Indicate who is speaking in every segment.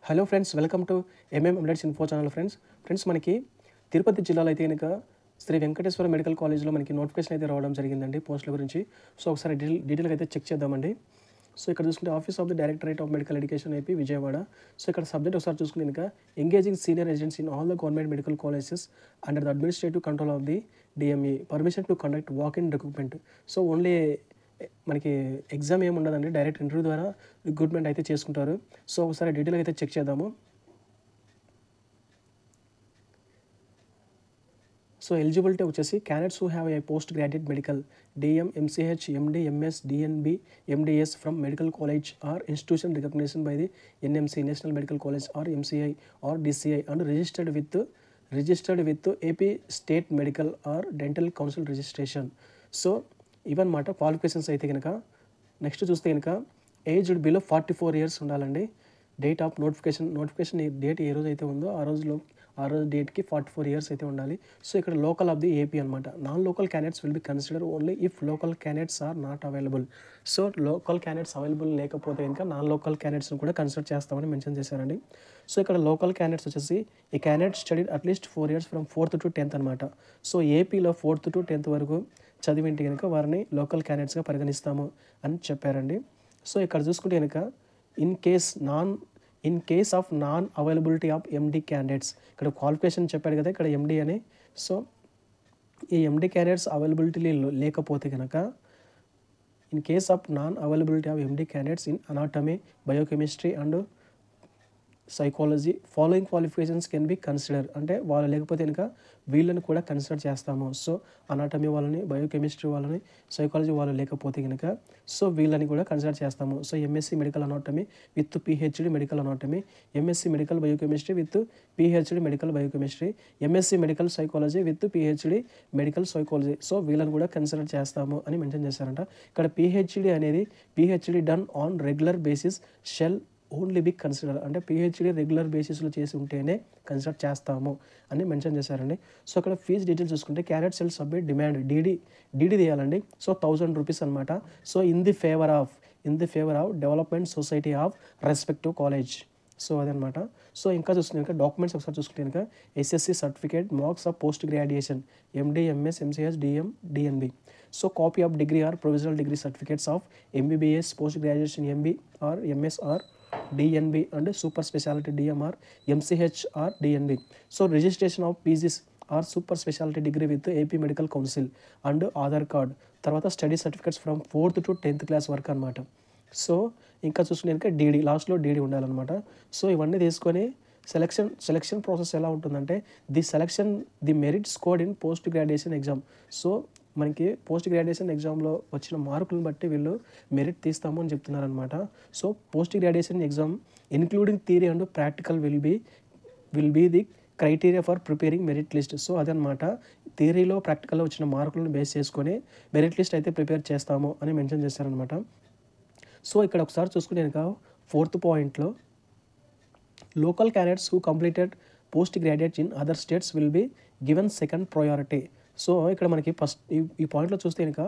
Speaker 1: Hello friends, welcome to updates info channel. Friends మనకి తిరుపతి జిల్లాలో అయితే కనుక శ్రీ వెంకటేశ్వర మెడికల్ కాలేజ్లో మనకి నోటిఫికేషన్ అయితే రావడం జరిగిందండి పోస్టుల గురించి. సో ఒకసారి డీటెయిల్గా అయితే చెక్ చేద్దామండి. సో ఇక్కడ చూసుకుంటే office of the directorate of medical education AP Vijayawada. So ఇక్కడ సబ్జెక్ట్ ఒకసారి చూసుకుంటే కనుక engaging senior residents in all the government medical colleges under the administrative control of the DME permission to conduct walk in recruitment. So only మనకి exam ఏమి ఉండదండి, direct interview ద్వారా recruitment అయితే చేసుకుంటారు. సో ఒకసారి డీటెయిల్గా అయితే చెక్ చేద్దాము. సో ఎలిజిబిలిటీ వచ్చేసి candidates who have a post graduate medical DM MCh MD MS DNB MDS from medical college or institution recognition by the NMC national medical college or MCI or DCI and registered with AP state medical or dental council registration. So ఇవన్నమాట qualifications అయితే కనుక. Next చూస్తే కనుక aged below 44 years ఉండాలండి. Date of notification date ఏ రోజు అయితే ఉందో ఆ రోజు డేట్కి 44 years అయితే ఉండాలి. సో ఇక్కడ లోకల్ ఆఫ్ ది ఏపీ అనమాట. Non local candidates will be consider only if local candidates are not available. So local candidates available లేకపోతే ఇంకా నాన్ లోకల్ క్యాండిడేట్స్ని కూడా కన్సిడర్ చేస్తామని మెన్షన్ చేశారండి. సో ఇక్కడ లోకల్ క్యాండిడేట్స్ వచ్చేసి ఈ candidate studied at least 4 years from 4th to 10th అనమాట. So ఏపీలో 4th to 10th వరకు చదివింటే కనుక వారిని లోకల్ క్యాండిడేట్స్గా పరిగణిస్తాము అని చెప్పారండి. సో ఇక్కడ చూసుకుంటే కనుక in case of non availability of MD candidates, ఇక్కడ క్వాలిఫికేషన్ చెప్పాడు కదా ఇక్కడ ఎండి అని. సో ఈ ఎండి క్యాండిడేట్స్ అవైలబిలిటీ లేకపోతే కనుక in case of non availability of MD candidates in anatomy biochemistry and psychology following qualifications can be consider, అంటే వాళ్ళు లేకపోతే కనుక వీళ్ళని కూడా కన్సిడర్ చేస్తాము. సో అనాటమీ వాళ్ళని, బయోకెమిస్ట్రీ వాళ్ళని, సైకాలజీ వాళ్ళు లేకపోతే కనుక సో వీళ్ళని కూడా కన్సిడర్ చేస్తాము. So MSc medical anatomy with PhD medical anatomy, MSc medical biochemistry with PhD medical biochemistry, MSc medical psychology with PhD medical psychology. So వీళ్ళని కూడా కన్సిడర్ చేస్తాము అని మెన్షన్ చేశారంట. ఇక్కడ పిహెచ్డి అనేది PhD done on regular basis shall only be consider, అంటే PhD regular బేసిస్లో చేసి ఉంటేనే కన్సిడర్ చేస్తాము అని మెన్షన్ చేశారండి. సో అక్కడ ఫీజ్ డీటెయిల్స్ చూసుకుంటే candidate self submit demand DD తీయాలండి. సో 1000 rupees అనమాట. So in the favour of development society of respective college. So అదనమాట. సో ఇంకా చూసుకుంటే కనుక డాక్యుమెంట్స్ ఒకసారి చూసుకుంటే కనుక SSC certificate, marks of post graduation MD MS MCh DM DNB. So copy of degree or provisional degree certificates of MBBS post graduation MB or MS or DNB and super speciality DM or MCh are DNB. So registration of PGs or super speciality degree with AP medical council and Aadhaar card. తర్వాత study certificates from 4th to 10th class వరకు అనమాట. So ఇంకా చూసుకునే DD లాస్ట్లో DD ఉండాలన్నమాట. So ఇవన్నీ తీసుకొని selection process ఎలా ఉంటుందంటే the merit scored in post graduation exam. So మనకి పోస్ట్ గ్రాడ్యుయేషన్ ఎగ్జామ్లో వచ్చిన మార్కులను బట్టి వీళ్ళు మెరిట్ తీస్తాము అని చెప్తున్నారనమాట. So post graduation exam including theory and practical will be the criteria for preparing merit list. So అదనమాట, థియరీలో ప్రాక్టికల్లో వచ్చిన మార్కులను బేస్ చేసుకొని మెరిట్ లిస్ట్ అయితే ప్రిపేర్ చేస్తాము అని మెన్షన్ చేశారనమాట. సో ఇక్కడ ఒకసారి చూసుకునే కనుక 4th పాయింట్లో local candidates who completed post graduate in other states will be given second priority. So ఇక్కడ మనకి ఫస్ట్ ఈ పాయింట్లో చూస్తే కనుక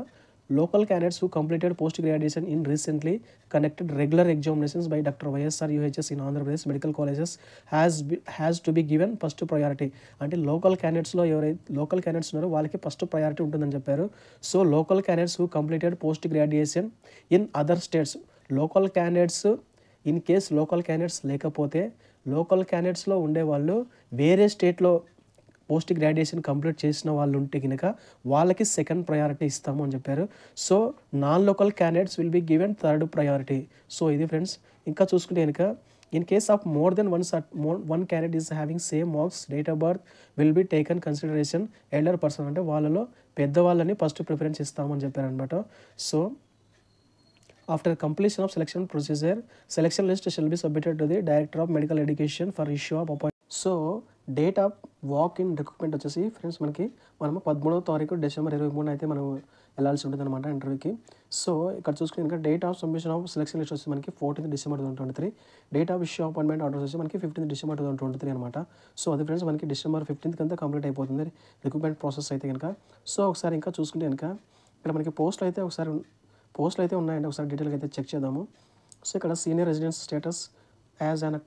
Speaker 1: local candidates who completed post graduation in recently conducted regular examinations by doctor YSR UHS in Andhra Pradesh medical colleges has to be given first priority. అంటే local క్యాండిడేట్స్లో ఎవరైతే local candidates ఉన్నారో వాళ్ళకి ఫస్ట్ ప్రయారిటీ ఉంటుందని చెప్పారు. So local candidates who completed post graduation in other states, local candidates in case local candidates లేకపోతే local క్యాండిడేట్స్లో ఉండేవాళ్ళు వేరే స్టేట్లో పోస్ట్ గ్రాడ్యుయేషన్ కంప్లీట్ చేసిన వాళ్ళు ఉంటే కనుక వాళ్ళకి సెకండ్ ప్రయారిటీ ఇస్తాము అని చెప్పారు. So non local candidates will be given third priority. So ఇది ఫ్రెండ్స్. ఇంకా చూసుకుంటే కనుక in case of more than one candidate is having same marks date of birth will be taken consideration elder person, అంటే వాళ్ళలో పెద్దవాళ్ళని first preference ఇస్తామని చెప్పారనమాట. So after completion of selection procedure selection list shall be submitted to the director of medical education for issue of appointment. So date of walk in recruitment వచ్చేసి friends మనము 13వ తారీఖు December 23 అయితే మనం వెళ్ళాల్సి ఉంటుంది అనమాట ఇంటర్వ్యూకి. సో ఇక్కడ చూసుకుని ఇంకా date of submission of selection list వచ్చి మనకి 14th December 2023, date of issue appointment orders వచ్చి మనకి 15th December 2023 అనమాట. సో అది ఫ్రెండ్స్ మనకి December 15th అంతా కంప్లీట్ అయిపోతుంది రిక్రూట్మెంట్ ప్రాసెస్ అయితే కనుక. సో ఒకసారి ఇంకా చూసుకుంటే కనుక ఇక్కడ మనకి పోస్టులు అయితే ఉన్నాయండి. ఒకసారి డీటెయిల్గా అయితే చెక్ చేద్దాము. సో ఇక్కడ senior residence status as an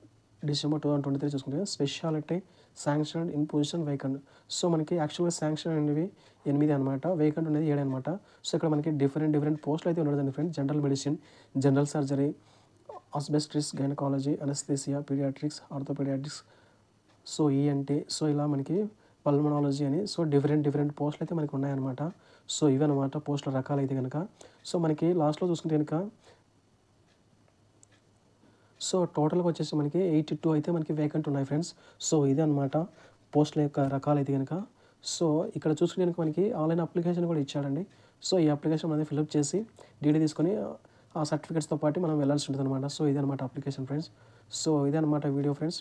Speaker 1: December 2023 చూసుకుంటే speciality sanction in position vacant. So మనకి యాక్చువల్గా శాంక్షన్ అనేవి 8 అనమాట, వేకెంట్ అనేది 7 అనమాట. సో ఇక్కడ మనకి డిఫరెంట్ పోస్టులు అయితే ఉండడం friends. General medicine, general surgery, obstetrics, gynaecology, anaesthesia, paediatrics, orthopaedics, so ENT, so ఇలా మనకి పల్మనాలజీ అని సో డిఫరెంట్ పోస్టులు అయితే మనకి ఉన్నాయన్నమాట. సో ఇవి అనమాట పోస్టుల రకాలు అయితే కనుక. సో మనకి లాస్ట్లో చూసుకుంటే కనుక సో టోటల్గా వచ్చేసి మనకి 82 అయితే మనకి వేకెంట్ ఉన్నాయి ఫ్రెండ్స్. సో ఇదే అనమాట పోస్టుల యొక్క రకాలు అయితే కనుక. సో ఇక్కడ చూసుకుంటే కనుక మనకి ఆన్లైన్ అప్లికేషన్ కూడా ఇచ్చాడండి. సో ఈ అప్లికేషన్ అనేది ఫిల్అప్ చేసి డీడీ తీసుకొని ఆ సర్టిఫికేట్స్తో పాటు మనం వెళ్ళాల్సి ఉంటుంది అనమాట. సో ఇదే అనమాట అప్లికేషన్ ఫ్రెండ్స్. సో ఇదే అనమాట వీడియో ఫ్రెండ్స్.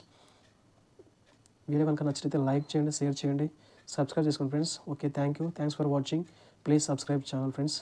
Speaker 1: వీడియో కనుక నచ్చితే లైక్ చేయండి, షేర్ చేయండి, సబ్స్క్రైబ్ చేసుకోండి friends. Okay, thanks for watching. Please subscribe channel friends.